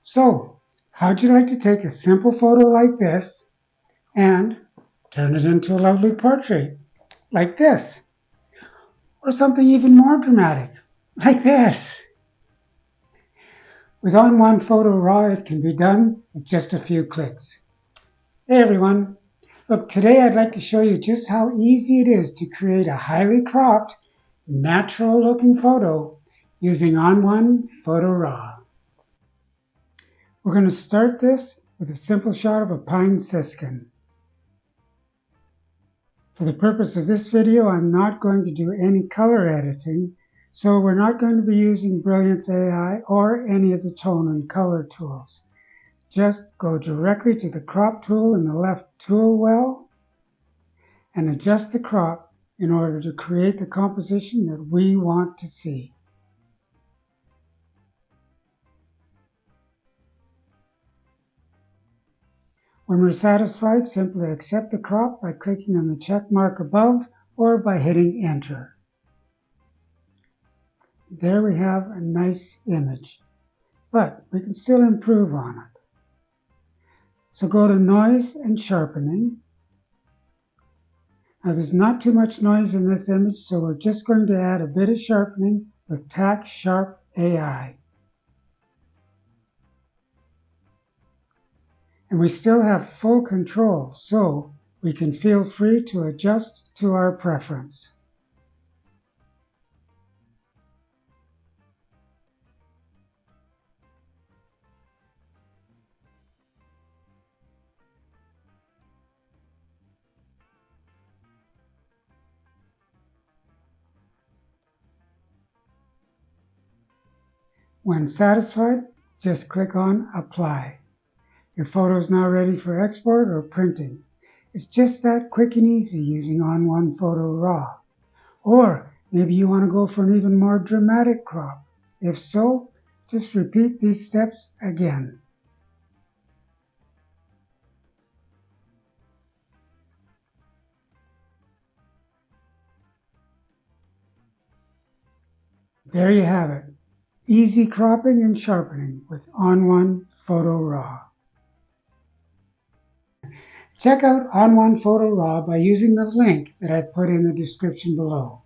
So, how'd you like to take a simple photo like this and turn it into a lovely portrait like this? Or something even more dramatic like this? With On1 Photo RAW, it can be done with just a few clicks. Hey everyone! Look, today I'd like to show you just how easy it is to create a highly cropped, natural looking photo using On1 Photo RAW. We're going to start this with a simple shot of a pine siskin. For the purpose of this video, I'm not going to do any color editing, so we're not going to be using Brilliance AI or any of the tone and color tools. Just go directly to the crop tool in the left tool well and adjust the crop in order to create the composition that we want to see. When we're satisfied, simply accept the crop by clicking on the check mark above or by hitting enter. There we have a nice image, but we can still improve on it. So go to Noise and Sharpening. Now there's not too much noise in this image, so we're just going to add a bit of sharpening with Tack Sharp AI. And we still have full control, so we can feel free to adjust to our preference. When satisfied, just click on Apply. Your photo is now ready for export or printing. It's just that quick and easy using On1 Photo RAW. Or maybe you want to go for an even more dramatic crop. If so, just repeat these steps again. There you have it. Easy cropping and sharpening with On1 Photo RAW. Check out On1 Photo RAW by using the link that I put in the description below.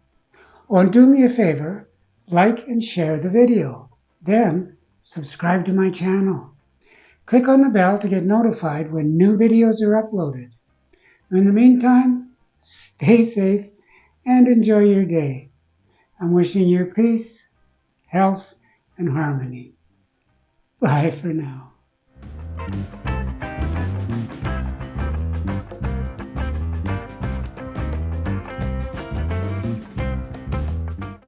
Or do me a favor, like and share the video. Then subscribe to my channel. Click on the bell to get notified when new videos are uploaded. In the meantime, stay safe and enjoy your day. I'm wishing you peace, health, and harmony. Bye for now.